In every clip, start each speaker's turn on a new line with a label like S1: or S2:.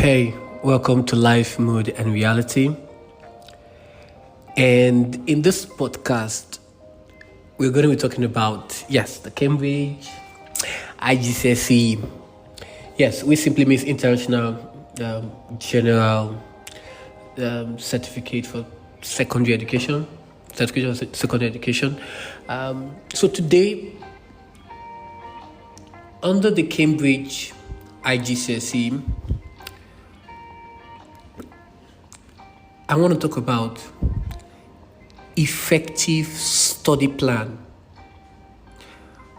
S1: Hey, welcome to Life, Mood, and Reality. And in this podcast, we're going to be talking about, the Cambridge IGCSE. Yes, which simply means International General Certificate for Secondary Education. Certificate of Secondary Education. So today, under the Cambridge IGCSE, I want to talk about effective study plan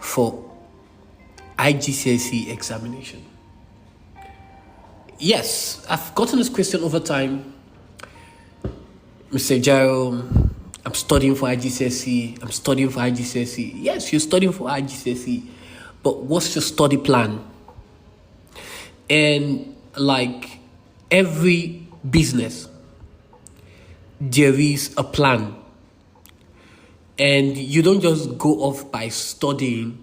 S1: for IGCSE examination. Yes, I've gotten this question over time. Mr. Ajiro, I'm studying for IGCSE. Yes, you're studying for IGCSE, but what's your study plan? And like every business, there is a plan, and you don't just go off by studying.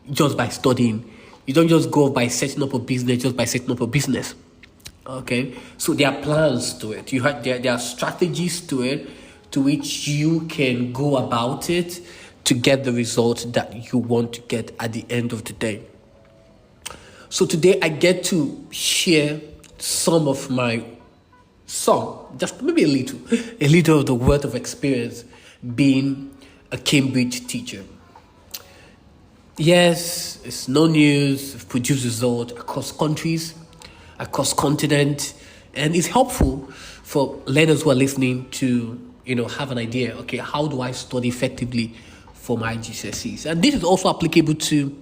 S1: You don't just go off by setting up a business. Okay, so there are plans to it. There are strategies to it, to which you can go about it to get the result that you want to get at the end of the day. So today I get to share just maybe a little of the worth of experience being a Cambridge teacher. Yes, it's no news. I've produced results across countries, across continents, and it's helpful for learners who are listening to, have an idea. Okay, how do I study effectively for my GCSEs? And this is also applicable to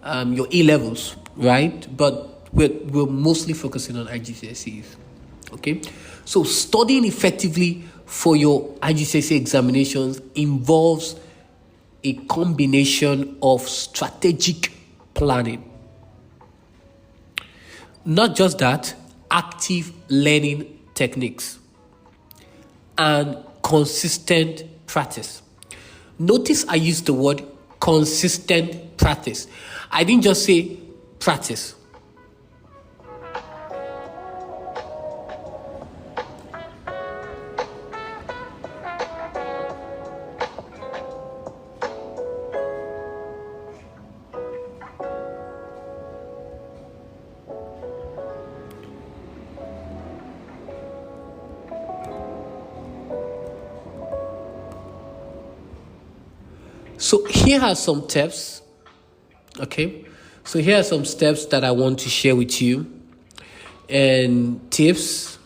S1: your A-levels, right? But we're mostly focusing on IGCSEs. Okay, so studying effectively for your IGCSE examinations involves a combination of strategic planning. Not just that, active learning techniques and consistent practice. Notice I used the word consistent practice. I didn't just say practice. So here are some tips, okay? So here are some steps that I want to share with you and tips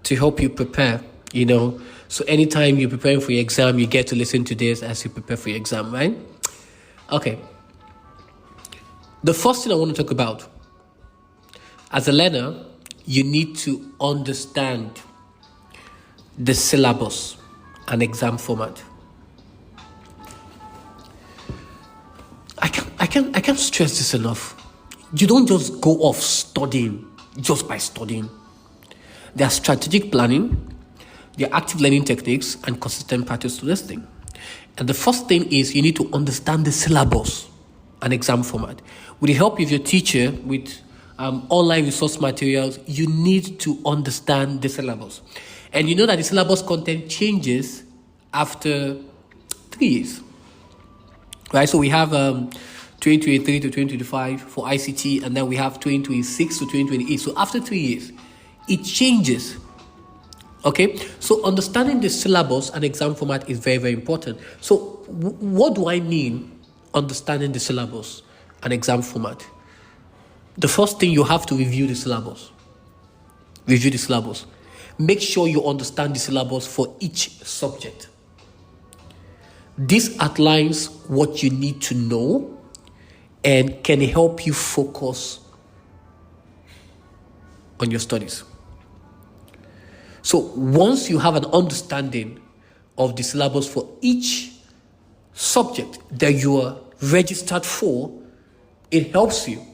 S1: to help you prepare, So anytime you're preparing for your exam, you get to listen to this as you prepare for your exam, right? Okay. The first thing I want to talk about, as a learner, you need to understand the syllabus and exam format. I can't stress this enough. You don't just go off studying just by studying. There are strategic planning, there are active learning techniques, and consistent practice to this thing. And the first thing is you need to understand the syllabus and exam format. With the help of your teacher, with online resource materials, you need to understand the syllabus. And you know that the syllabus content changes after 3 years. Right, so we have 2023 to 2025 for ICT, and then we have 2026 to 2028. So after 3 years, it changes. Okay, so understanding the syllabus and exam format is very, very important. So what do I mean understanding the syllabus and exam format? The first thing, you have to review the syllabus. Make sure you understand the syllabus for each subject. This outlines what you need to know and can help you focus on your studies. So once you have an understanding of the syllabus for each subject that you are registered for, it helps you,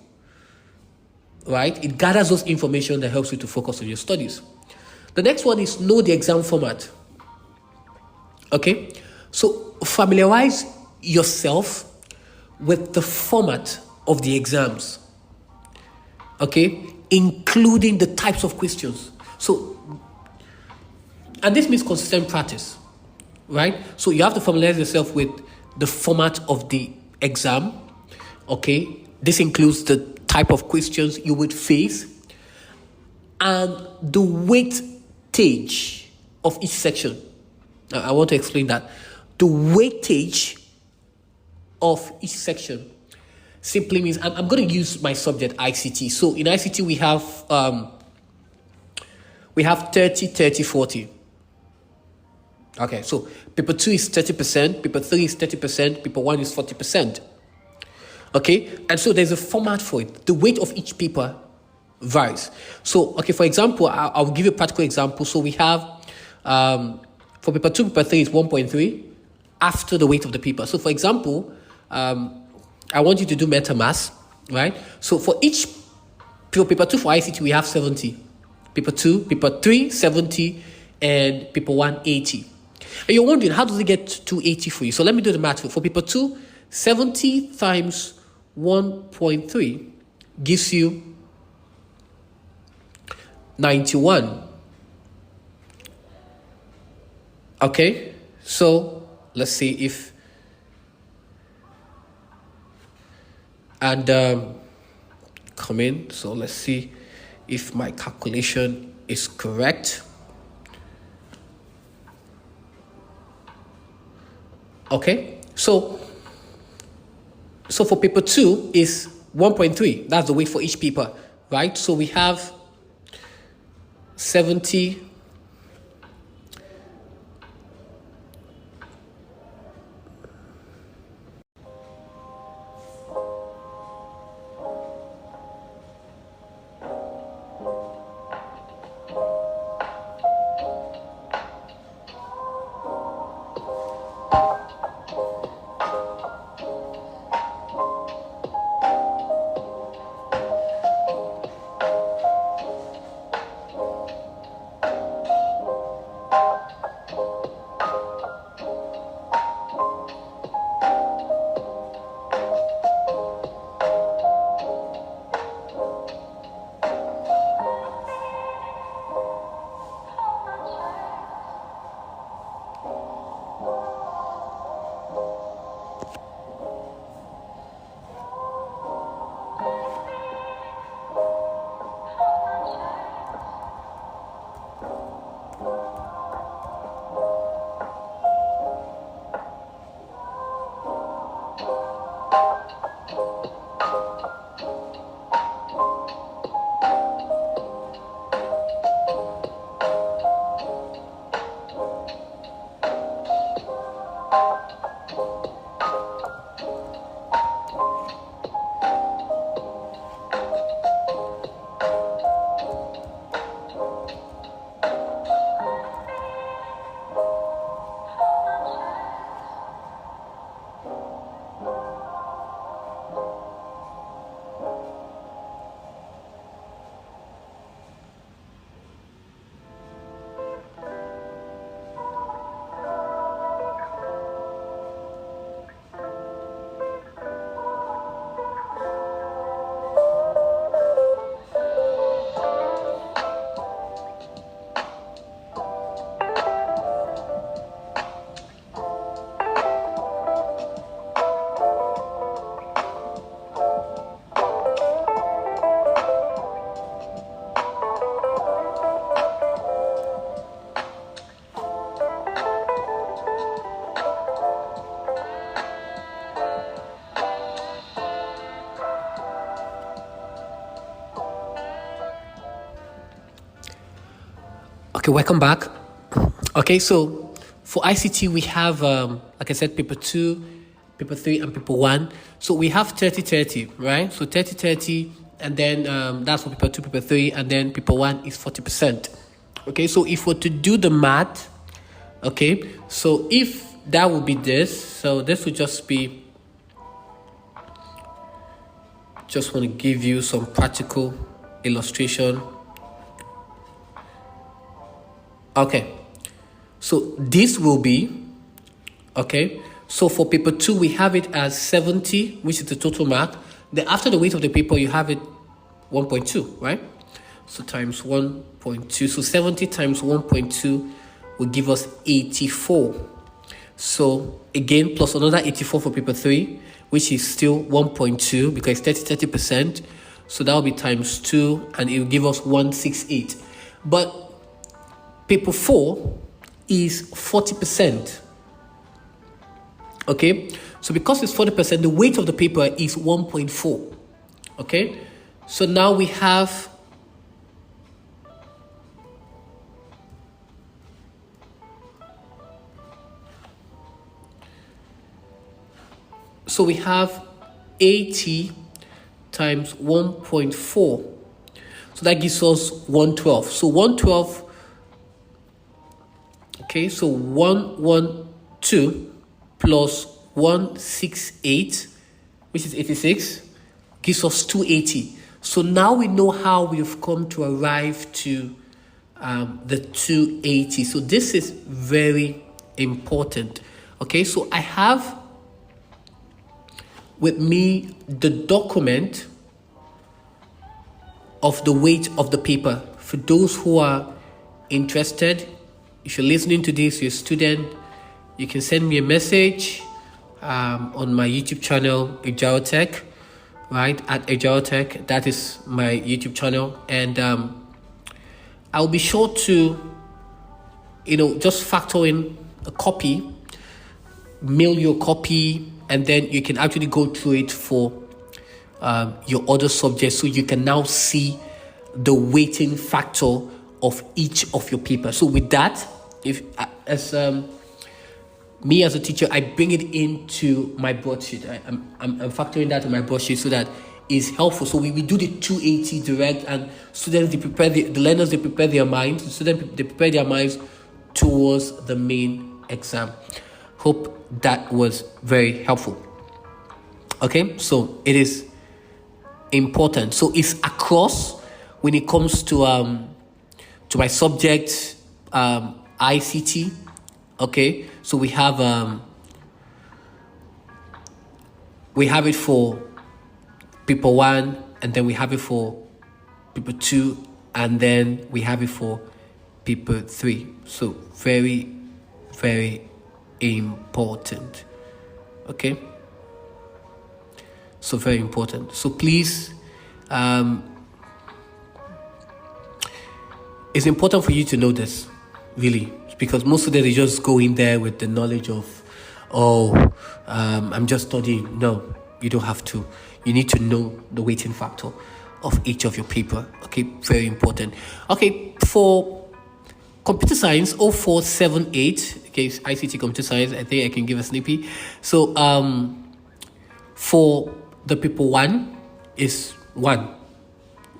S1: right? It gathers those information that helps you to focus on your studies. The next one is know the exam format. Okay? So familiarize yourself with the format of the exams. Okay? including the types of questions. So, and this means consistent practice, right? So you have to familiarize yourself with the format of the exam, okay? This includes the type of questions you would face and the weightage of each section. Now, I want to explain that. The weightage of each section simply means I'm going to use my subject ICT. So in ICT we have 30, 30, 40. Okay, so paper 2 is 30%, paper 3 is 30%, paper 1 is 40%. Okay, and so there's a format for it. The weight of each paper varies. So, okay, for example, I'll give you a practical example. So we have, for paper 2, paper 3 is 1.3 after the weight of the paper. So, for example, I want you to do meta maths, right? So for each paper 2 for ICT, we have 70. Paper 2, paper 3, 70, and paper 1, 80. And you're wondering, how does it get to 80 for you? So let me do the math. For paper 2, 70 times 1.3 gives you 91. Okay, so let's see if, and come in. So let's see if my calculation is correct. Okay, so for paper 2 is 1.3. That's the weight for each paper, right? So we have 70 Okay, welcome back. Okay, so for ICT, we have, like I said, paper 2, paper 3, and paper 1. So we have 30-30, right? So 30-30, and then that's for paper 2, paper 3, and then paper 1 is 40%. Okay, so if we're to do the math, okay, so if that would be this, so this would just be, just want to give you some practical illustration. Okay, so this will be, okay, so for paper 2, we have it as 70, which is the total mark. Then after the weight of the paper, you have it 1.2, right? So times 1.2. So 70 times 1.2 will give us 84. So again, plus another 84 for paper 3, which is still 1.2 because 30%. So that will be times 2 and it will give us 168. But paper 4 is 40%. Okay, so because it's 40%, the weight of the paper is 1.4. Okay, so now we have So we have 80 times 1.4. So that gives us 112. So 112, okay, so 112 plus 168, which is 86, gives us 280. So now we know how we've come to arrive to the 280. So this is very important. Okay, so I have with me the document of the weight of the paper. For those who are interested, if you're listening to this, you're a student, you can send me a message on my YouTube channel, Ajiro Tech, right? At Ajiro Tech, that is my YouTube channel. And I'll be sure to, just factor in a copy, mail you a copy, and then you can actually go through it for your other subjects, so you can now see the weighting factor of each of your papers. So with that, if me as a teacher, I bring it into my broadsheet. I'm factoring that in my broadsheet so that it's helpful. So we do the 280 direct, and students, they prepare the learners, they prepare their minds. The students, they prepare their minds towards the main exam. Hope that was very helpful. Okay, so it is important. So it's across when it comes to my subject, ICT. Okay, so we have it for paper 1, and then we have it for paper 2, and then we have it for paper 3. So very, very important. Okay, so very important. So please, it's important for you to know this, really, because most of them, they just go in there with the knowledge of, I'm just studying. No, you don't have to. You need to know the weighting factor of each of your paper. Okay, very important. Okay, for computer science 0478, okay, ICT computer science, I think I can give a snippy. So for the paper 1 is 1,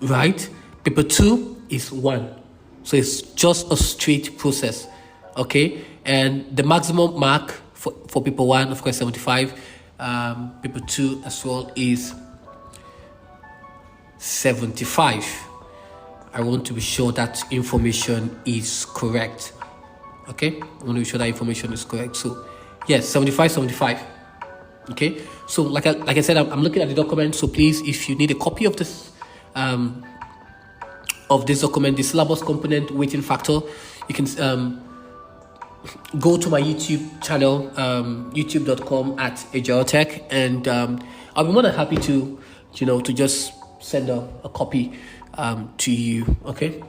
S1: right? Paper 2 is 1. So it's just a straight process. Okay, and the maximum mark for paper 1, of course, 75. Paper 2 as well is 75. I want to be sure that information is correct. Okay, I want to be sure that information is correct. So yes, 75. Okay, so like I said, I'm looking at the document. So please, if you need a copy of this document, the syllabus component weighting factor, you can go to my YouTube channel, youtube.com/AjiroTech, and I'll be more than happy to just send a copy to you. Okay.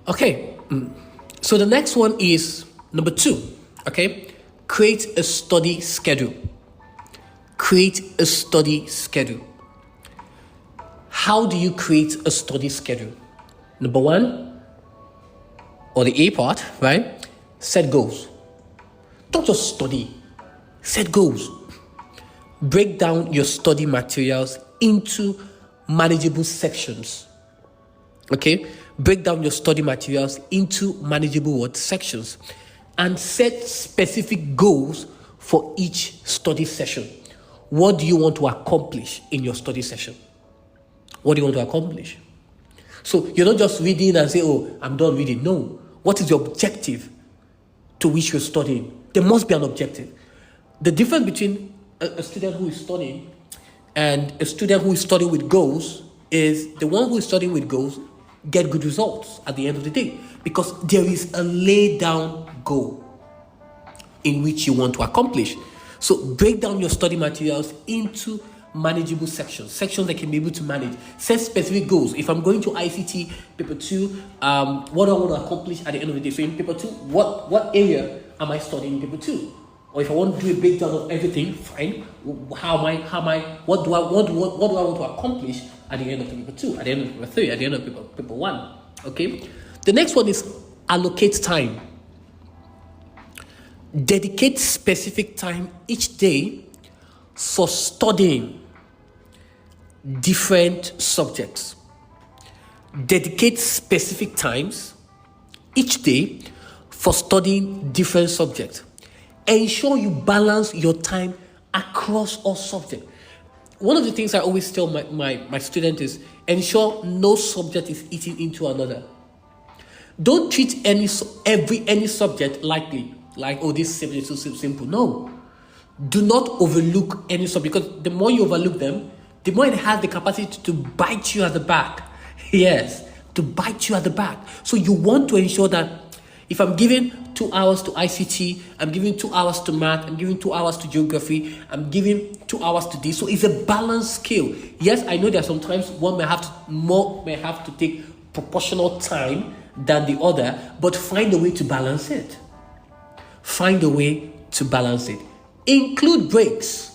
S1: Okay, so the next one is number 2. Okay, create a study schedule. Create a study schedule. How do you create a study schedule? Number 1, or the A part, right? Set goals. Don't just study. Set goals. Break down your study materials into manageable sections. Okay? Break down your study materials into manageable sections, and set specific goals for each study session. What do you want to accomplish in your study session? What do you want to accomplish? So you're not just reading and say, oh, I'm done reading. No. What is your objective to which you're studying? There must be an objective. The difference between a student who is studying and a student who is studying with goals is the one who is studying with goals get good results at the end of the day, because there is a laid down goal in which you want to accomplish. So break down your study materials into manageable sections that can be able to manage. Set specific goals. If I'm going to ICT paper 2, what do I want to accomplish at the end of the day? So in paper 2, what area am I studying in paper 2? Or if I want to do a breakdown of everything, fine. What do I want to accomplish at the end of paper 2, at the end of paper 3, at the end of paper 1? Okay. The next one is allocate time. Dedicate specific time each day for studying different subjects. Dedicate specific times each day for studying different subjects. Ensure you balance your time across all subjects. One of the things I always tell my student is ensure no subject is eating into another. Don't treat any subject lightly, like, oh, this subject is so simple. No. Do not overlook any subject, because the more you overlook them, the more it has the capacity to bite you at the back. Yes, to bite you at the back. So you want to ensure that if I'm giving 2 hours to ICT, I'm giving 2 hours to math, I'm giving 2 hours to geography, I'm giving 2 hours to this. So it's a balanced scale. Yes, I know that sometimes one may have to take proportional time than the other, but find a way to balance it. Find a way to balance it. Include breaks.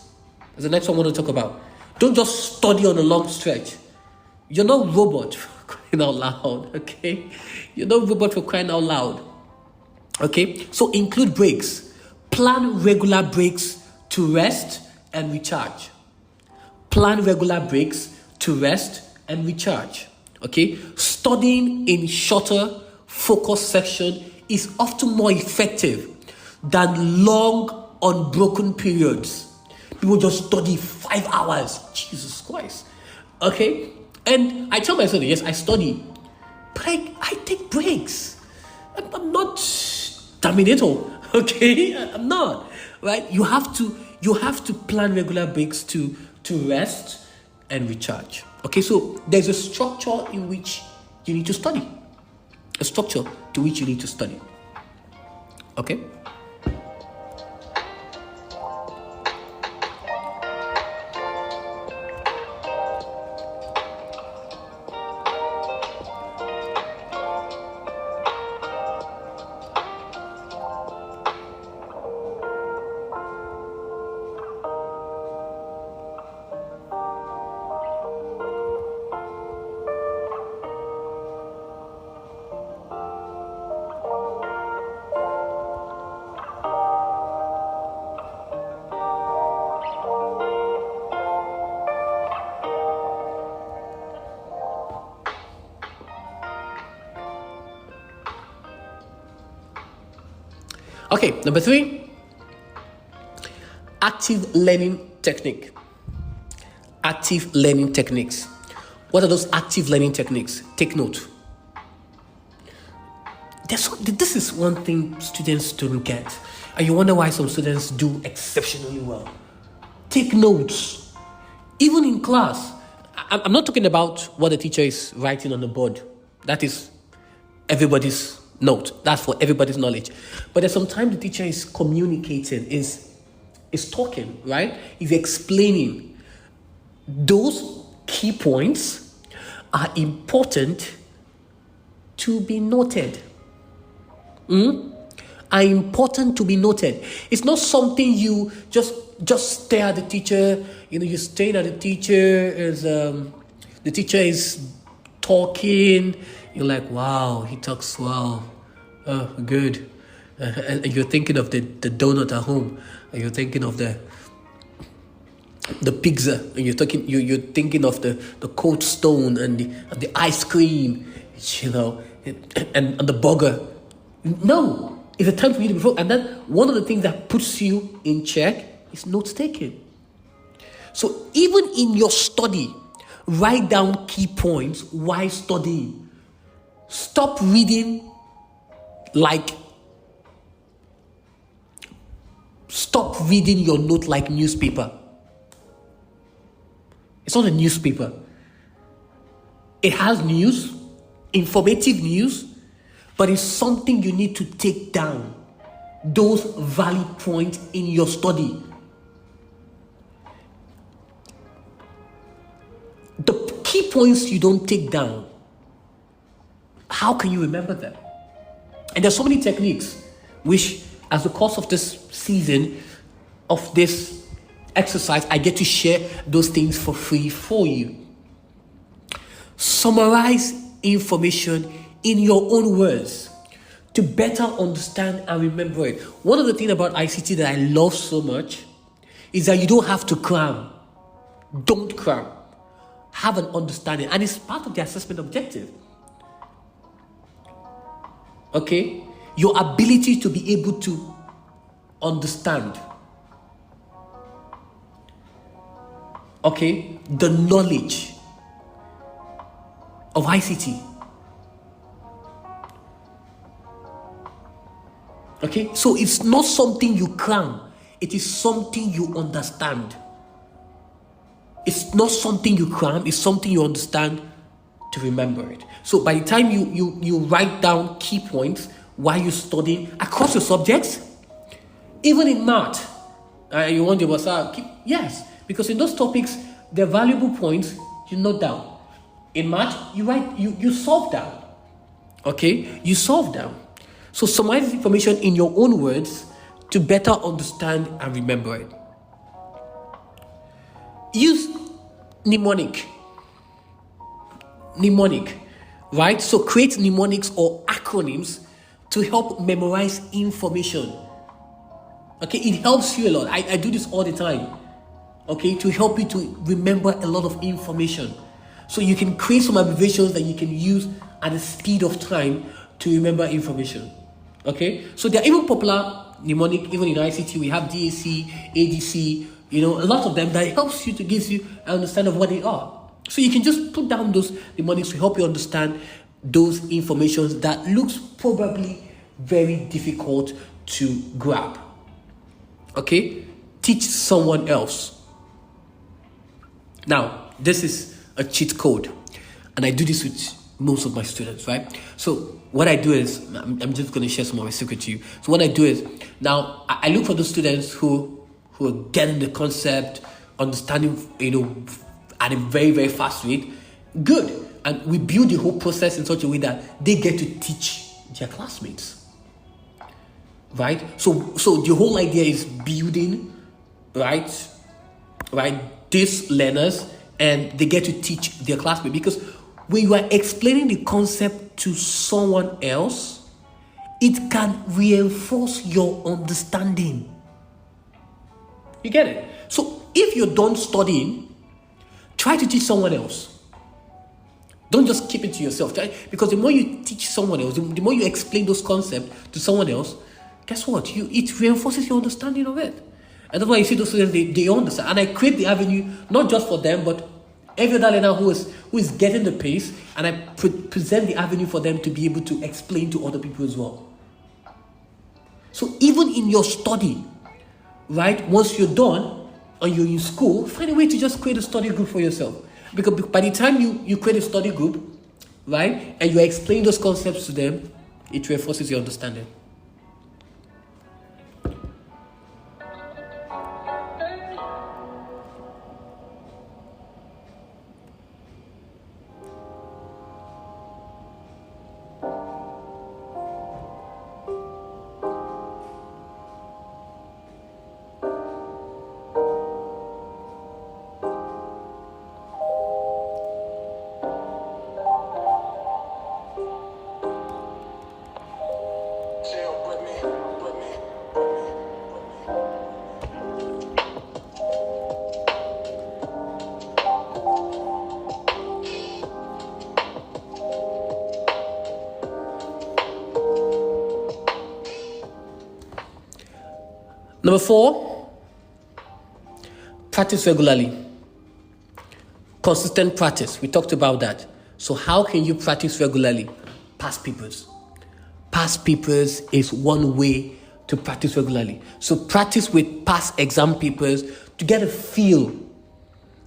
S1: That's the next one I want to talk about. Don't just study on a long stretch. You're not robot for crying out loud, okay? You're not robot for crying out loud. Okay, so include breaks. Plan regular breaks to rest and recharge. Plan regular breaks to rest and recharge. Okay, studying in shorter, focused section is often more effective than long, unbroken periods. People just study 5 hours. Jesus Christ. Okay, and I tell myself, yes, I study, but I take breaks. I'm not Terminator, okay? I'm not, right? You have to plan regular breaks to rest and recharge. Okay, so there's a structure in which you need to study. A structure to which you need to study. Okay? Okay, number 3, active learning technique. Active learning techniques. What are those active learning techniques? Take note. This is one thing students don't get, and you wonder why some students do exceptionally well. Take notes. Even in class. I'm not talking about what the teacher is writing on the board. That is everybody's note. That's for everybody's knowledge. But there's sometimes the teacher is communicating, is talking, right? Is explaining. Those key points are important to be noted. Are important to be noted. It's not something you just stare at the teacher. You're staring at the teacher as the teacher is talking. You're like, wow, he talks well. Oh, good. And you're thinking of the donut at home. And you're thinking of the pizza. And you're thinking of the cold stone and the ice cream, and the burger. No, it's a time for you to be focused. And then one of the things that puts you in check is note taking. So even in your study, Write down key points while studying. Stop reading your note like newspaper. It's not a newspaper. It has news, informative news, but it's something you need to take down. Those valid points in your study. The key points you don't take down, how can you remember them? And there's so many techniques which, as the course of this season, of this exercise, I get to share those things for free for you. Summarize information in your own words to better understand and remember it. One of the things about ICT that I love so much is that you don't have to cram. Don't cram. Have an understanding. And it's part of the assessment objective. Okay? Your ability to be able to understand. Okay? The knowledge of ICT. Okay? So it's not something you cram. It is something you understand. It's not something you cram. It's something you understand to remember it. So by the time you write down key points while you're studying across your subjects, even in math, you wonder, yes, because in those topics, there are valuable points you note down. In math, you solve down. Okay? You solve down. So summarize information in your own words to better understand and remember it. Use mnemonic, right? So create mnemonics or acronyms to help memorize information. Okay, it helps you a lot. I do this all the time. Okay, to help you to remember a lot of information. So you can create some abbreviations that you can use at the speed of time to remember information. Okay, so there are even popular mnemonic, even in ICT, we have DAC, ADC, a lot of them that helps you to give you an understanding of what they are. So you can just put down those mnemonics to help you understand those informations that looks probably very difficult to grab. Okay, teach someone else. Now, this is a cheat code, and I do this with most of my students, right? So what I do is, I'm just going to share some of my secret to you. So what I do is, now I look for those students who are getting the concept, understanding, at a very, very fast rate. Good. And we build the whole process in such a way that they get to teach their classmates. Right? So the whole idea is building, right, these learners, and they get to teach their classmates. Because when you are explaining the concept to someone else, it can reinforce your understanding. You get it? So if you're done studying, try to teach someone else. Don't just keep it to yourself. Because the more you teach someone else, the more you explain those concepts to someone else, guess what? It reinforces your understanding of it. And that's why you see those students, they understand. And I create the avenue, not just for them, but every other learner who is getting the pace, and I present the avenue for them to be able to explain to other people as well. So even in your study, right, once you're done and you're in school, find a way to just create a study group for yourself. Because by the time you create a study group, right, and you explain those concepts to them, it reinforces your understanding. Number 4, practice regularly. Consistent practice. We talked about that. So how can you practice regularly? Past papers. Past papers is one way to practice regularly. So practice with past exam papers to get a feel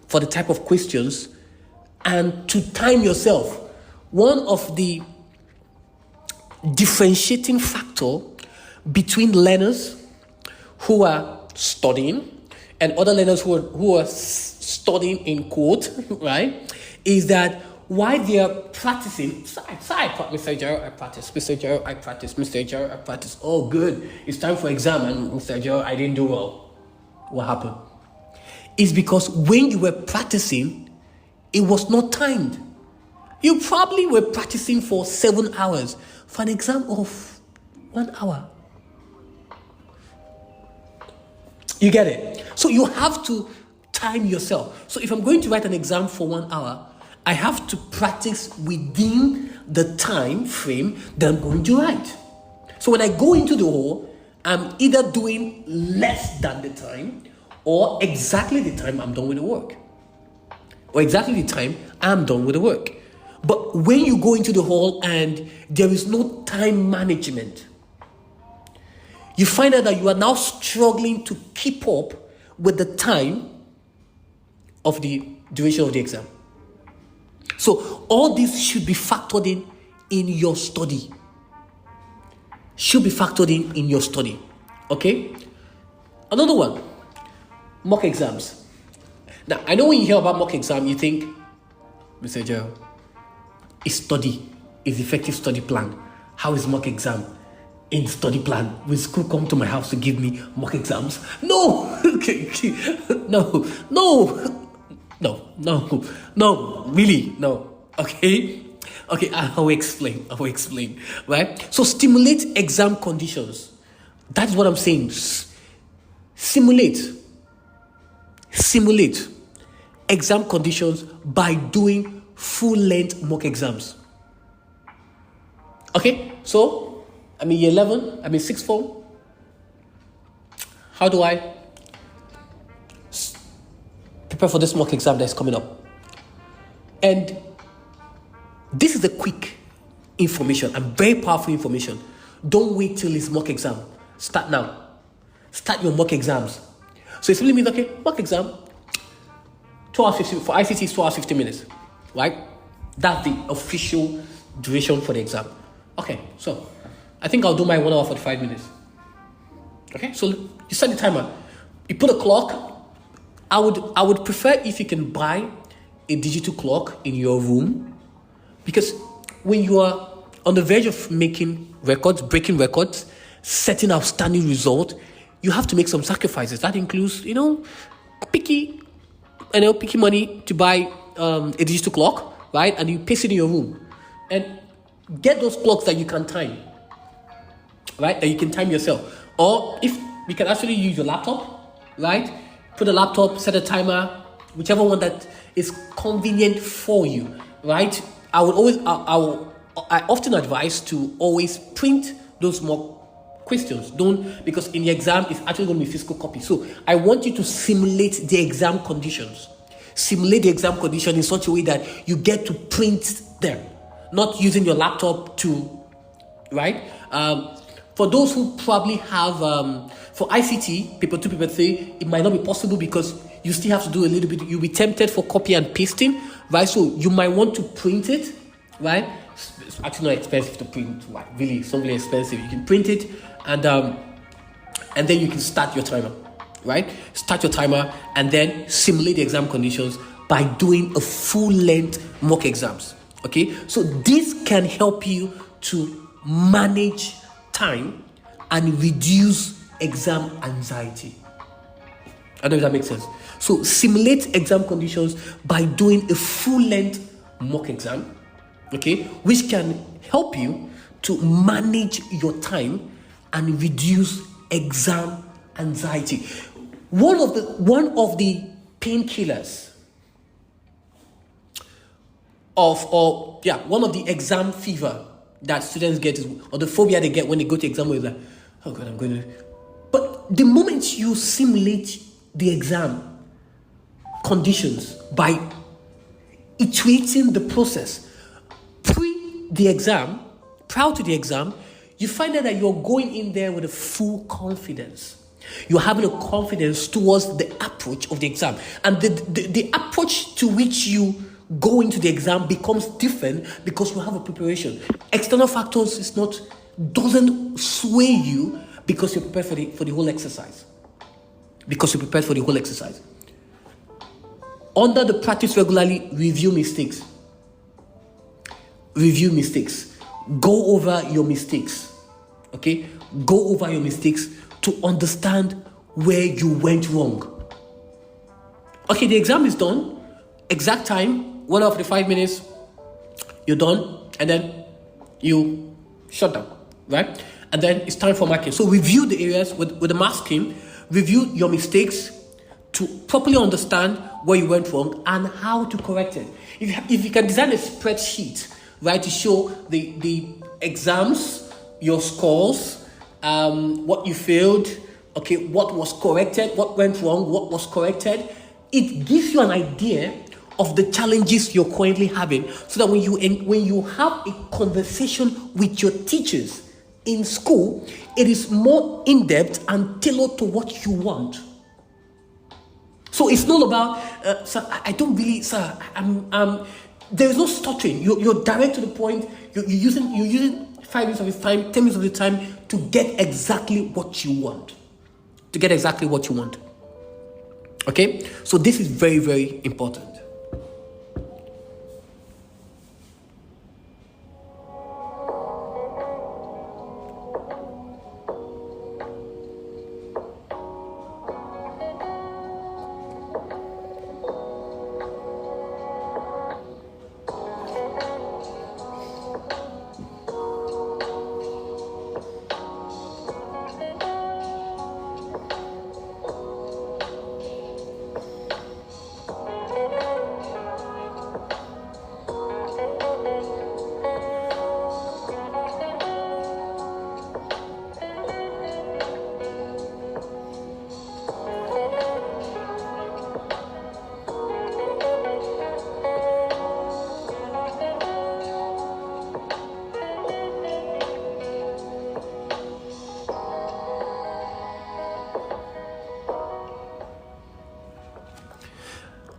S1: for the type of questions and to time yourself. One of the differentiating factor between learners who are studying and other learners who are studying in quote, right, is that while they are practicing, Mr. Ajiro, I practice, Mr. Ajiro, I practice, Mr. Ajiro, I practice. Oh, good, it's time for exam, and Mr. Ajiro, I didn't do well. What happened? It's because when you were practicing, it was not timed. You probably were practicing for 7 hours for an exam of 1 hour. You get it? So you have to time yourself. So if I'm going to write an exam for 1 hour, I have to practice within the time frame that I'm going to write. So when I go into the hall, I'm either doing less than the time or exactly the time I'm done with the work. Or exactly the time I'm done with the work. But when you go into the hall and there is no time management, you find out that you are now struggling to keep up with the time of the duration of the exam. So all this should be factored in your study. Should be factored in your study. Okay? Another one, mock exams. Now, I know when you hear about mock exam, you think, Mr. Ajiro, is study, is effective study plan. How is mock exam in study plan? Will school come to my house to give me mock exams? No! No, really, no. Okay, I will explain, right? So stimulate exam conditions. That's what I'm saying. Simulate exam conditions by doing full-length mock exams. Okay, so I'm in year 11, I'm in 6th form. How do I prepare for this mock exam that's coming up? And this is the quick information and very powerful information. Don't wait till it's mock exam. Start now. Start your mock exams. So it simply means, okay, mock exam, 2 hours 50, for ICT is 2 hours 50 minutes, right? That's the official duration for the exam. Okay, so I think I'll do my 1 hour 45 minutes. Okay, so you set the timer. You put a clock. I would prefer if you can buy a digital clock in your room, because when you are on the verge of making records, breaking records, setting outstanding results, you have to make some sacrifices. That includes, picky money to buy a digital clock, right? And you paste it in your room. And get those clocks that you can time, right? That you can time yourself. Or if you can actually use your laptop, right? Put a laptop, set a timer, whichever one that is convenient for you, right? I often advise to always print those mock questions. Because in the exam, it's actually going to be physical copy. So I want you to simulate the exam conditions. Simulate the exam condition in such a way that you get to print them, not using your laptop to, right? For those who probably have, for ICT, paper 2, paper 3, it might not be possible because you still have to do a little bit. You'll be tempted for copy and pasting, right? So you might want to print it, right? It's actually not expensive to print, right? Really, it's not really expensive. You can print it and then you can start your timer, right? Start your timer and then simulate the exam conditions by doing a full-length mock exams, okay? So this can help you to manage time and reduce exam anxiety. I don't know if that makes sense. So simulate exam conditions by doing a full-length mock exam, okay, which can help you to manage your time and reduce exam anxiety. One of the painkillers one of the exam fever that students get is, or the phobia they get when they go to exam, is like, oh God, I'm going to. But the moment you simulate the exam conditions by iterating the process. Prior to the exam, you find out that you're going in there with a full confidence. You're having a confidence towards the approach of the exam. And the approach to which you go into the exam becomes different because you have a preparation. External factors doesn't sway you because you're prepared for the whole exercise. Under the practice regularly, review mistakes. Go over your mistakes. Okay? Go over your mistakes to understand where you went wrong. Okay, the exam is done. Exact time, 1 hour 45 minutes, you're done, and then you shut down, right? And then it's time for marking. So review the areas with the mark scheme, review your mistakes to properly understand where you went wrong and how to correct it. If you can design a spreadsheet, right, to show the exams, your scores, what you failed, okay, what was corrected, what went wrong, what was corrected, it gives you an idea of the challenges you're currently having, so that when you have a conversation with your teachers in school, it is more in-depth and tailored to what you want. So it's not about, sir, I don't really, sir, there is no stuttering. You're direct to the point. You're using 5 minutes of your time, 10 minutes of your time to get exactly what you want. Okay? So this is very, very important.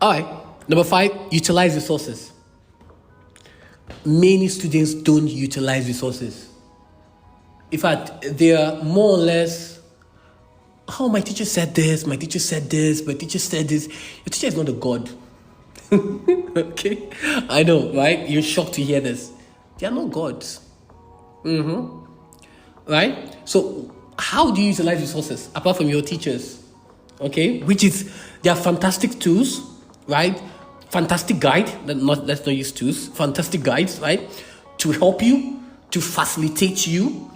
S1: All right, number 5, utilize resources. Many students don't utilize resources. In fact, they are more or less, oh, my teacher said this, my teacher said this. Your teacher is not a god. Okay? I know, right? You're shocked to hear this. They are not gods. Right? So, how do you utilize resources apart from your teachers? Okay? They are fantastic tools, right? Fantastic guide. Let's not use tools. Fantastic guides, right? To help you, to facilitate you.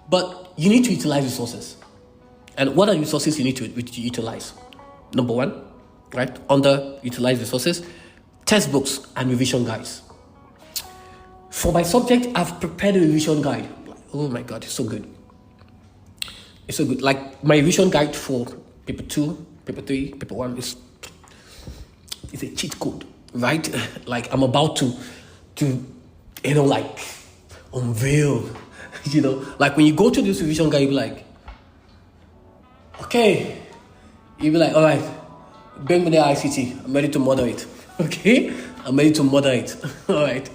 S1: But you need to utilize resources. And what are resources you need to utilize? Number 1, right? Under utilize resources, textbooks and revision guides. For my subject, I've prepared a revision guide. Oh my God, it's so good. It's so good. Like my revision guide for paper 2, paper 3, paper 1 is a cheat code, right? Like I'm about to like unveil, like when you go to this revision guide, you'll be like, okay, you'll be like, all right, bring me the ICT. I'm ready to moderate. Okay, I'm ready to moderate. all right.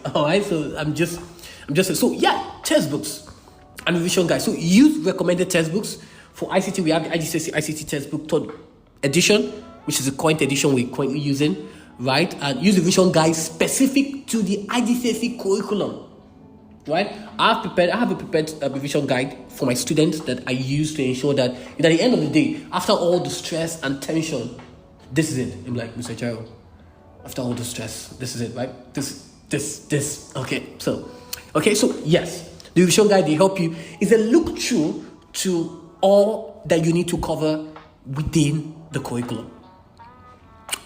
S1: So I'm just so yeah, textbooks and revision guides. So use recommended textbooks. For ICT, we have the IGCSE ICT textbook 3rd edition, which is the current edition we're currently using, right? And use the revision guide specific to the IGCSE curriculum, right? I have a prepared revision guide for my students that I use to ensure that at the end of the day, after all the stress and tension, this is it. I'm like, Mr. Ajiro, after all the stress, this is it, right? This. Okay, so yes, the revision guide, they help you. It's a look through to all that you need to cover within the curriculum.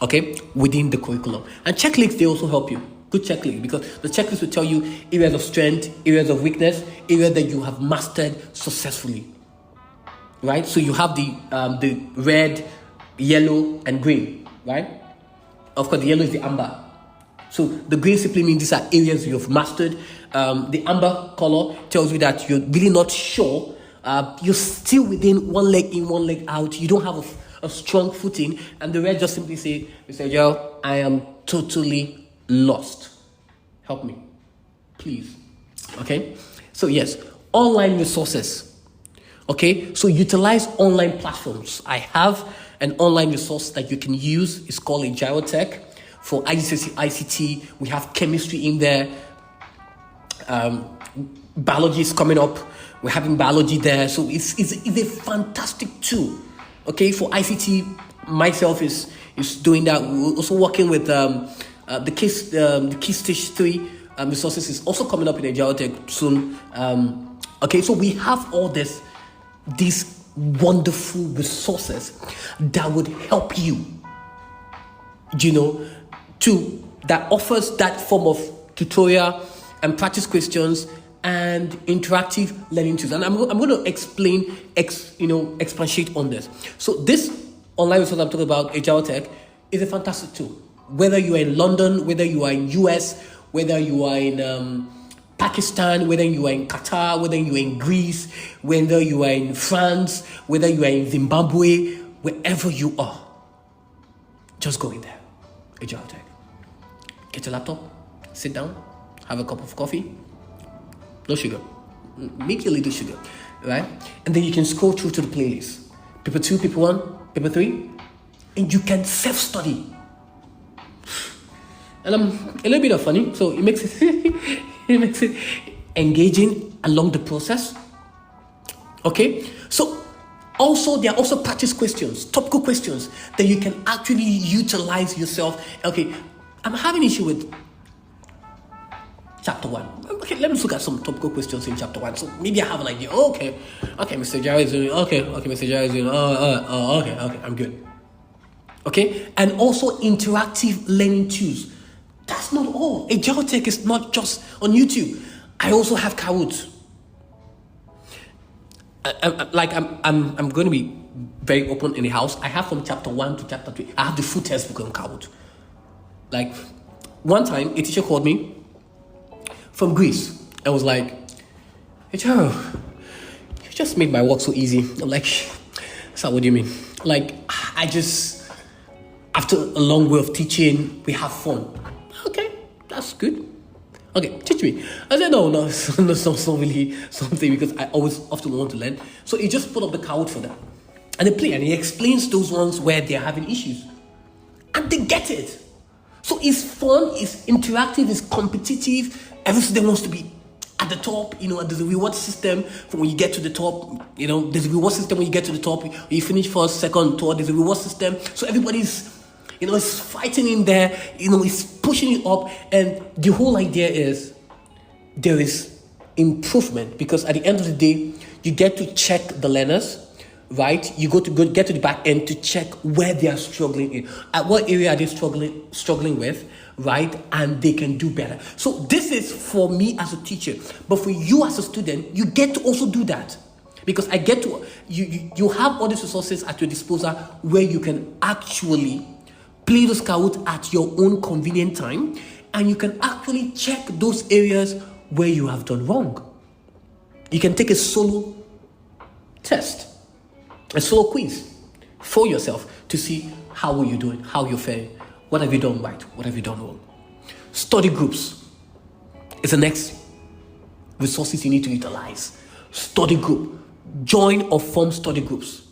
S1: Okay, within the curriculum. And checklists, they also help you. Good checklist, because the checklist will tell you areas of strength, areas of weakness, areas that you have mastered successfully. Right? So you have the red, yellow, and green. Right? Of course, the yellow is the amber. So the green simply means these are areas you've mastered. The amber color tells you that you're really not sure. You're still within one leg in, one leg out. You don't have a strong footing. And the red just simply say, Mr. Ajiro, I am totally lost. Help me, please. Okay? So yes, online resources. Okay? So utilize online platforms. I have an online resource that you can use. It's called Ajiro Tech. For IGCSE, ICT, we have chemistry in there. Biology is coming up. We're having biology there. So it's a fantastic tool. Okay, for ICT, myself is doing that. We're also working with the key stage 3 resources is also coming up in Ajiro Tech soon. Okay, so we have all these wonderful resources that would help you, that offers that form of tutorial and practice questions and interactive learning tools. And I'm going to expatiate on this. So this online resource I'm talking about, Ajiro Tech, is a fantastic tool. Whether you are in London, whether you are in US, whether you are in Pakistan, whether you are in Qatar, whether you are in Greece, whether you are in France, whether you are in Zimbabwe, wherever you are, just go in there. Ajiro Tech. Get your laptop, sit down, have a cup of coffee, no sugar, make a little sugar, right? And then you can scroll through to the playlist. Paper 2, paper 1, paper 3, and you can self-study. And I'm a little bit of funny, so it makes it engaging along the process. Okay, so also there are also practice questions, topical questions that you can actually utilize yourself. Okay, I'm having issue with chapter 1. Okay, let me look at some topical questions in chapter 1. So maybe I have an idea. Okay, Mr. Ajiro is doing. Okay, Mr. Ajiro is doing. Okay, I'm good. Okay, and also interactive learning tools. That's not all. Ajiro Tech is not just on YouTube. I also have Kahoot. I'm going to be very open in the house. I have from chapter 1 to chapter 3. I have the full textbook on Kahoot. Like, one time, a teacher called me from Greece and was like, Ajiro, you just made my work so easy. I'm like, so what do you mean? Like, I just, after a long way of teaching, we have fun. Okay, that's good. Okay, teach me. I said, no, it's not really something, because I always often want to learn. So he just put up the Kahoot for them. And they play, and he explains those ones where they're having issues. And they get it. So it's fun, it's interactive, it's competitive. Every student wants to be at the top. There's a reward system for when you get to the top. There's a reward system when you get to the top. You finish first, second, third. There's a reward system. So everybody's, is fighting in there. It's pushing it up. And the whole idea is there is improvement, because at the end of the day, you get to check the learners. Right, you go get to the back end to check where they are struggling in, at what area are they struggling with, right? And they can do better. So this is for me as a teacher, but for you as a student, you get to also do that, because I get to you have all these resources at your disposal where you can actually play those Kahoot at your own convenient time, and you can actually check those areas where you have done wrong. You can take a solo test, a solo quiz for yourself to see how are you doing, how you're faring, what have you done right, what have you done wrong. Study groups is the next resources you need to utilize. Study group, join or form study groups.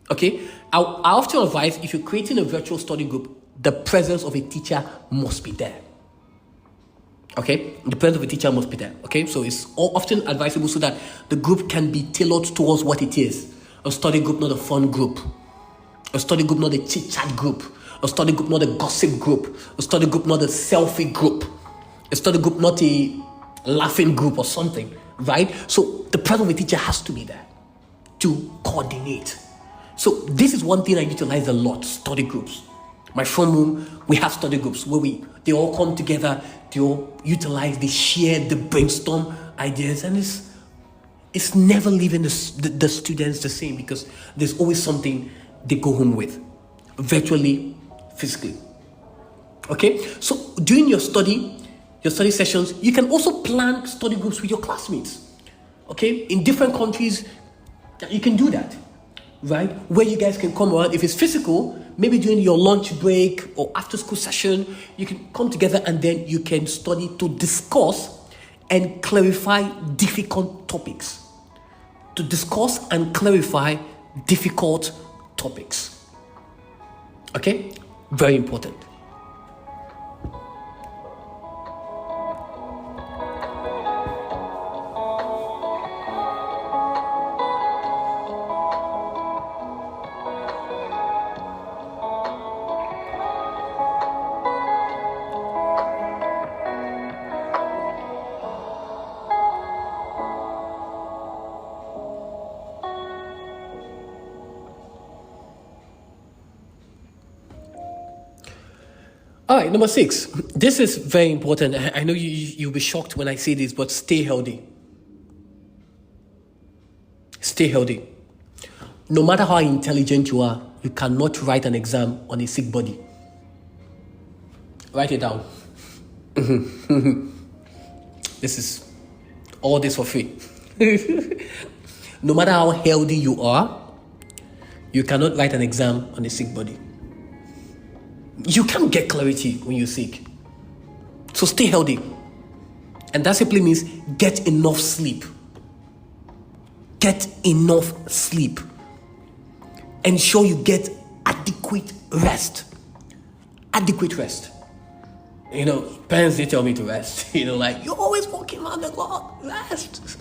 S1: Okay, I often advise, if you're creating a virtual study group, the presence of a teacher must be there. Okay, the presence of a teacher must be there. Okay, so it's often advisable so that the group can be tailored towards what it is. A study group, not a fun group. A study group, not a chit-chat group. A study group, not a gossip group. A study group, not a selfie group. A study group, not a laughing group or something, right? So the presence of a teacher has to be there to coordinate. So this is one thing I utilize a lot, study groups. My front room, we have study groups where they all come together, they all utilize, they share, they brainstorm ideas, and it's never leaving the students the same, because there's always something they go home with, virtually, physically. Okay, so during your study sessions, you can also plan study groups with your classmates. Okay, in different countries, you can do that, right? Where you guys can come around. If it's physical, maybe during your lunch break or after school session, you can come together and then you can study to discuss and clarify difficult topics. To discuss and clarify difficult topics. Okay? Very important. All right, number 6. This is very important. I know you'll be shocked when I say this, but stay healthy. Stay healthy. No matter how intelligent you are, you cannot write an exam on a sick body. Write it down. This is all this for free. No matter how healthy you are, you cannot write an exam on a sick body. You can't get clarity when you're sick. So stay healthy. And that simply means get enough sleep. Get enough sleep. Ensure you get adequate rest. Adequate rest. You know, parents, they tell me to rest. You know, like, you're always walking around the clock. Rest.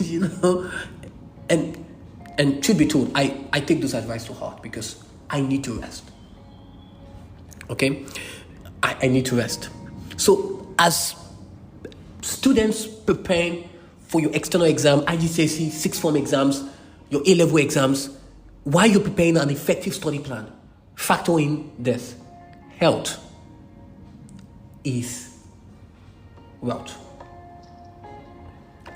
S1: You know? And truth be told, I take this advice to heart because I need to rest. Okay, I need to rest. So as students preparing for your external exam, IGCSE, sixth form exams, your A-level exams, while you're preparing an effective study plan, factor in this. Health is wealth.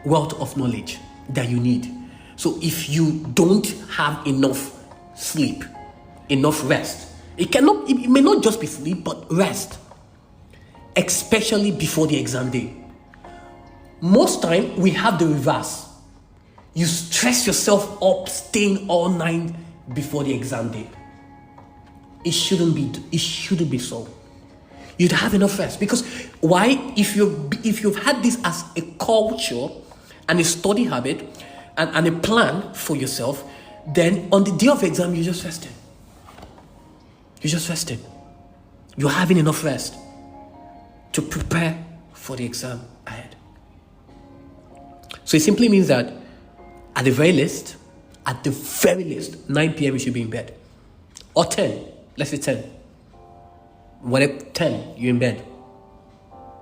S1: Wealth of knowledge that you need. So if you don't have enough sleep, enough rest, it may not just be sleep, but rest, especially before the exam day. Most time we have the reverse. You stress yourself up staying all night before the exam day. It shouldn't be so. You'd have enough rest, because why? If you've had this as a culture and a study habit and a plan for yourself, then on the day of exam you're just resting. You're just resting. You're having enough rest to prepare for the exam ahead. So it simply means that at the very least, 9 p.m. you should be in bed. Or 10, let's say 10. Whatever, 10, you're in bed.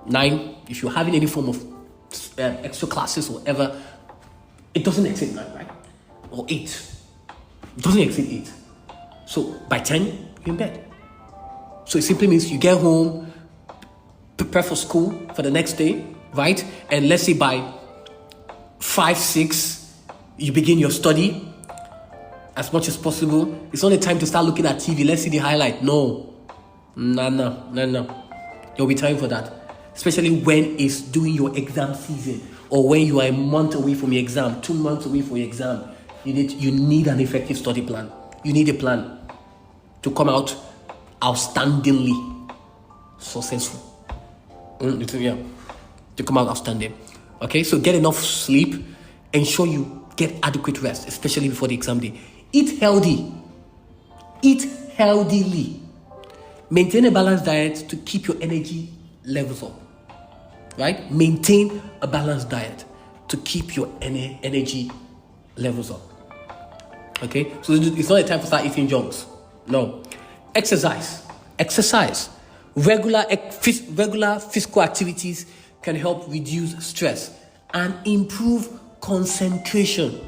S1: 9, if you're having any form of extra classes or whatever, it doesn't exceed 9, right? Or 8. It doesn't exceed 8. So by 10, in bed. So it simply means you get home, prepare for school for the next day, right? And let's say by 5, 6, you begin your study as much as possible. It's not the time to start looking at TV. Let's see the highlight. No. There'll be time for that. Especially when it's during your exam season or when you are a month away from your exam, 2 months away from your exam. You need an effective study plan. You need a plan to come out outstandingly successful. To come out outstanding. Okay, so get enough sleep. Ensure you get adequate rest, especially before the exam day. Eat healthy. Eat healthily. Maintain a balanced diet to keep your energy levels up. Right? Maintain a balanced diet to keep your energy levels up. Okay, so it's not a time to start eating junks. No. Exercise. Regular physical activities can help reduce stress and improve concentration.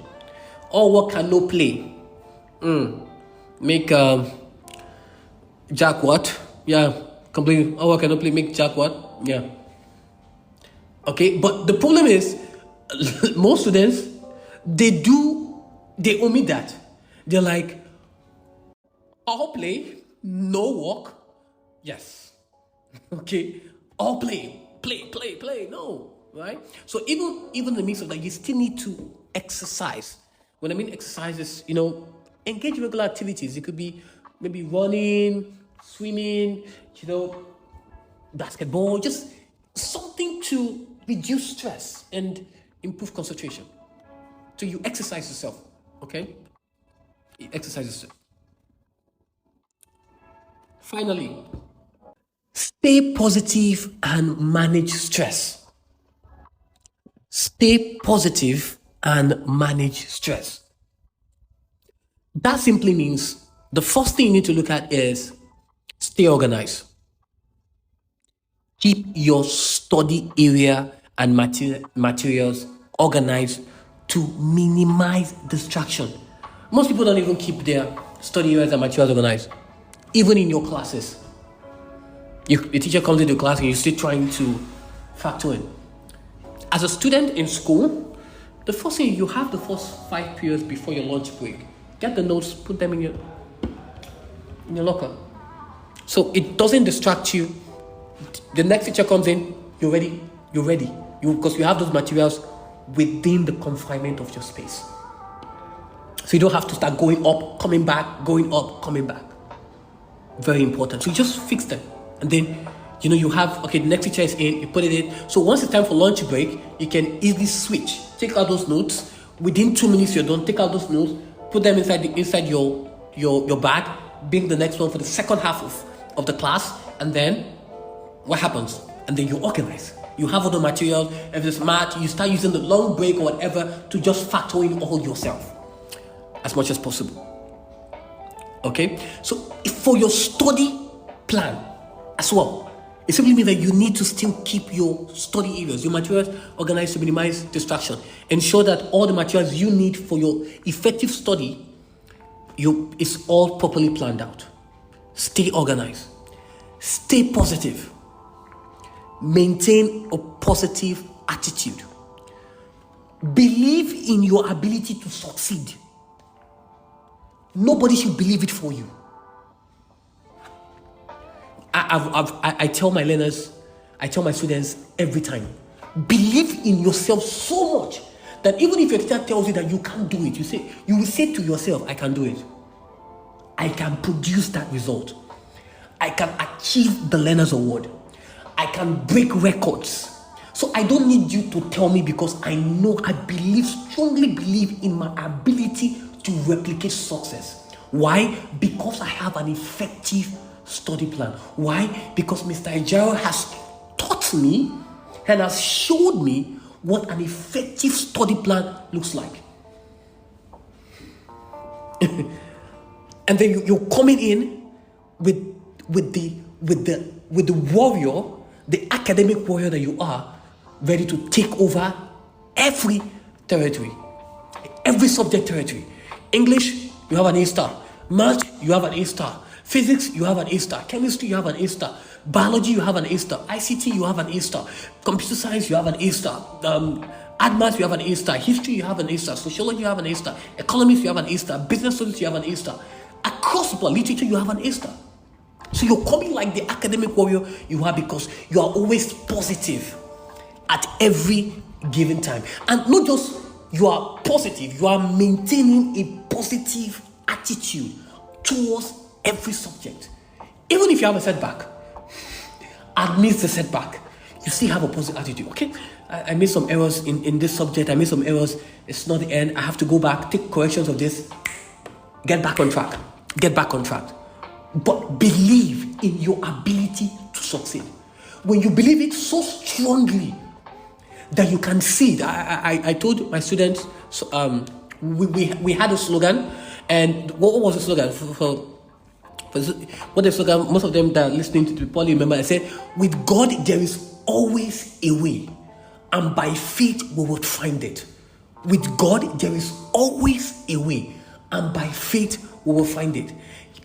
S1: All work and no play. Make Jack what? Yeah, completely. All work and no play. Make Jack what? Yeah. Okay, but the problem is, most students, they omit that. They're like, all play, no work. Yes. Okay, all play. No, right? So even in the midst of that, you still need to exercise. When I mean exercise is, engage in regular activities. It could be maybe running, swimming, basketball, just something to reduce stress and improve concentration. So you exercise yourself, okay? You exercise yourself. Finally, stay positive and manage stress. Stay positive and manage stress. That simply means the first thing you need to look at is stay organized. Keep your study area and materials organized to minimize distraction. Most people don't even keep their study areas and materials organized, even in your classes. The teacher comes into class and you're still trying to factor in. As a student in school, the first thing, you have the first 5 periods before your lunch break. Get the notes, put them in your locker. So it doesn't distract you. The next teacher comes in, you're ready. Because you have those materials within the confinement of your space. So you don't have to start going up, coming back, going up, coming back. Very important. So you just fix them. And then, you have, the next teacher is in, you put it in. So once it's time for lunch break, you can easily switch. Take out those notes. Within 2 minutes, you're done. Take out those notes, put them inside your bag, bring the next one for the second half of the class, and then what happens? And then you organize. You have all the materials. If it's math, you start using the long break or whatever to just factor in all yourself as much as possible. Okay? So for your study plan as well, it simply means that you need to still keep your study areas, your materials organized to minimize distraction. Ensure that all the materials you need for your effective study is all properly planned out. Stay organized. Stay positive. Maintain a positive attitude. Believe in your ability to succeed. Nobody should believe it for you. I tell my learners, I tell my students every time, believe in yourself so much that even if your teacher tells you that you can't do it, you will say to yourself, I can do it. I can produce that result. I can achieve the learner's award. I can break records. So I don't need you to tell me, because I know, strongly believe in my ability to replicate success. Why? Because I have an effective study plan. Why? Because Mr. Ajiro has taught me and has showed me what an effective study plan looks like. And then you're coming in with the warrior, the academic warrior that you are, ready to take over every territory, every subject territory. English, you have an A star. Math, you have an A star. Physics, you have an A star. Chemistry, you have an A star. Biology, you have an A star. ICT, you have an A star. Computer science, you have an A star. Math, you have an A star. History, you have an A star. Sociology, you have an A star. Economics, you have an A star. Business studies, you have an A star. Across the board, literature, you have an A star. So you're coming like the academic warrior you are, because you are always positive at every given time. And not just you are positive, you are maintaining a positive attitude towards every subject. Even if you have a setback, amidst the setback, you still have a positive attitude. Okay, I made some errors in this subject. I made some errors. It's not the end. I have to go back, take corrections of this, get back on track. But believe in your ability to succeed. When you believe it so strongly that you can see it. I told my students, we had a slogan, and what was the slogan? What the slogan, most of them that are listening to the probably remember, I said, with God there is always a way, and by faith we will find it. With God there is always a way, and by faith we will find it.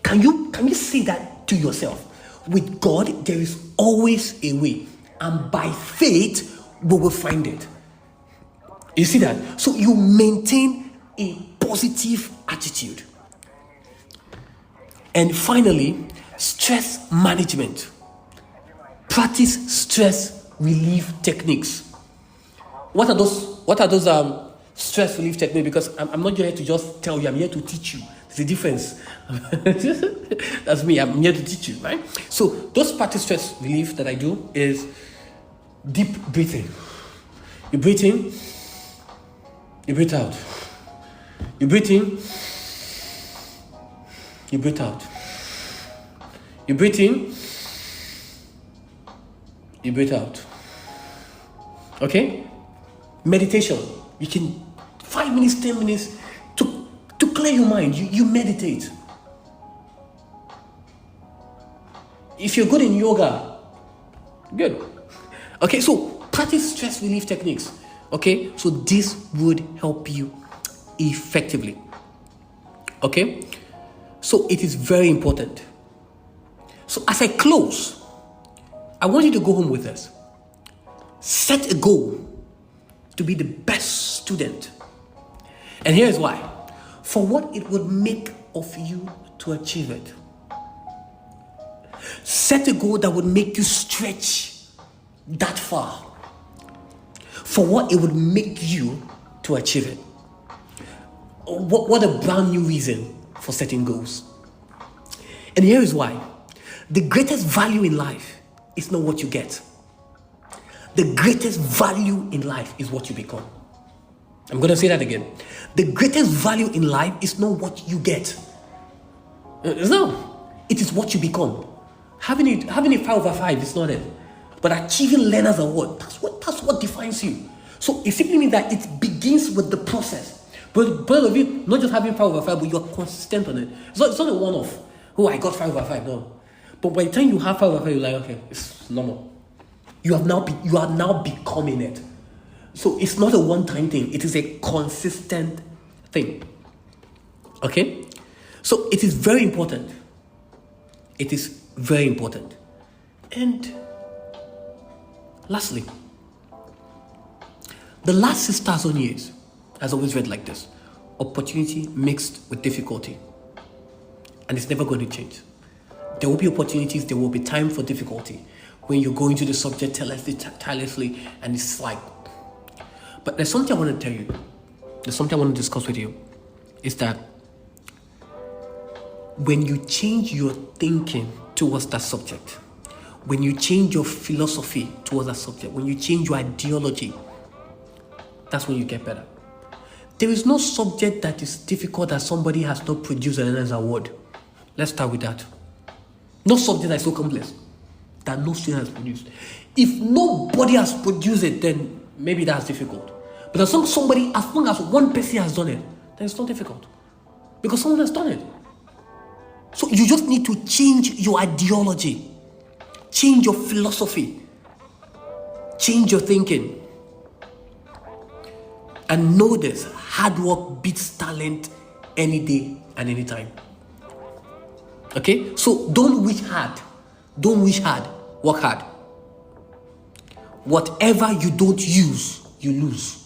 S1: Can you say that to yourself? With God there is always a way, and by faith we will find it. You see that? So you maintain a positive attitude. And finally, stress management. Practice stress relief techniques. What are those stress relief techniques? Because I'm not here to just tell you, I'm here to teach you. There's a difference. That's me, I'm here to teach you, right? So those practice stress relief that I do is deep breathing. You breathe in, you breathe out. You breathe in, you breathe out. You breathe in, you breathe out. Okay? Meditation. You can 5 minutes, 10 minutes to clear your mind. You meditate. If you're good in yoga, good. Okay, so practice stress relief techniques. Okay, so this would help you effectively. Okay, so it is very important. So as I close, I want you to go home with this. Set a goal to be the best student. And here's why. For what it would make of you to achieve it. Set a goal that would make you stretch that far. For what it would make you to achieve it. What a brand new reason for setting goals. And here is why. The greatest value in life is not what you get. The greatest value in life is what you become. I'm going to say that again. The greatest value in life is not what you get. No, it is what you become. Having a 5/5 is not it. But achieving learner's award, that's what defines you. So it simply means that it begins with the process. But part of it, not just having 5/5, but you're consistent on it. It's not a one-off. Oh, I got 5/5. No. But by the time you have 5/5, you're like, okay, it's normal. You are now becoming it. So it's not a one-time thing. It is a consistent thing. Okay? So it is very important. It is very important. And lastly, the last 6,000 years has always read like this: opportunity mixed with difficulty. And it's never going to change. There will be opportunities, there will be time for difficulty when you go into the subject tirelessly, and it's like. But there's something I want to tell you. There's something I want to discuss with you. Is that when you change your thinking towards that subject, when you change your philosophy towards that subject, when you change your ideology, that's when you get better. There is no subject that is difficult that somebody has not produced an learner's award. Let's start with that. No subject that is so complex that no student has produced. If nobody has produced it, then maybe that's difficult. But as long as one person has done it, then it's not difficult. Because someone has done it. So you just need to change your ideology. Change your philosophy. Change your thinking. And know this: hard work beats talent any day and any time. Okay? So don't wish hard. Don't wish hard. Work hard. Whatever you don't use, you lose.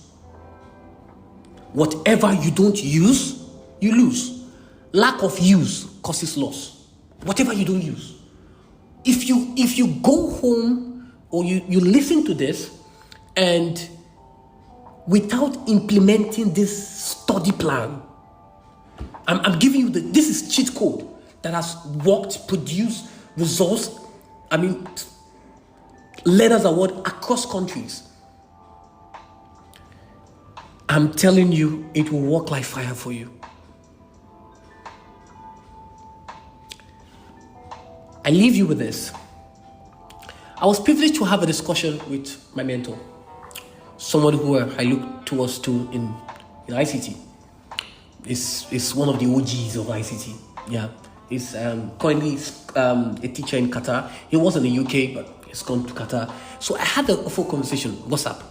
S1: Whatever you don't use, you lose. Lack of use causes loss. Whatever you don't use. If you go home or you listen to this and without implementing this study plan, I'm giving you this is cheat code that has worked, produced results. Learners award across countries. I'm telling you, it will work like fire for you. I leave you with this. I was privileged to have a discussion with my mentor, someone who I look towards to in ICT. Is one of the OGs of ICT. Yeah, he's currently a teacher in Qatar. He was in the UK, but he's gone to Qatar. So I had a full conversation. What's up?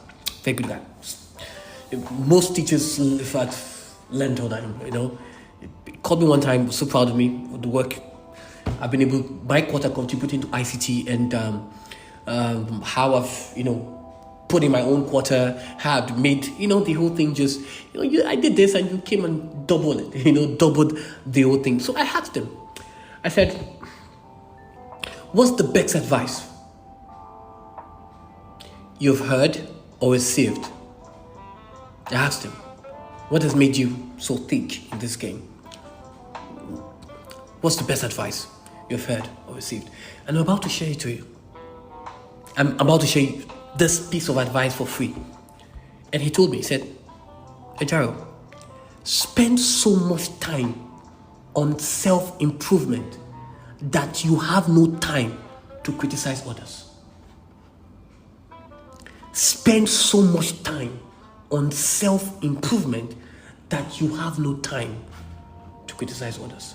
S1: Very good guy. Most teachers, in fact, learned all that. He called me one time. Was so proud of me for the work I've been able, my quarter, contributing to ICT, and how I've put in my own quarter, how I've made the whole thing just I did this and you came and doubled it, doubled the whole thing. So I asked him. I said, "What's the best advice you've heard or received? I asked him, what has made you so thick in this game? What's the best advice you've heard or received? And I'm about to share it to you. I'm about to share you this piece of advice for free. And he told me, he said, Ajiro, spend so much time on self-improvement that you have no time to criticize others. Spend so much time on self-improvement that you have no time to criticize others.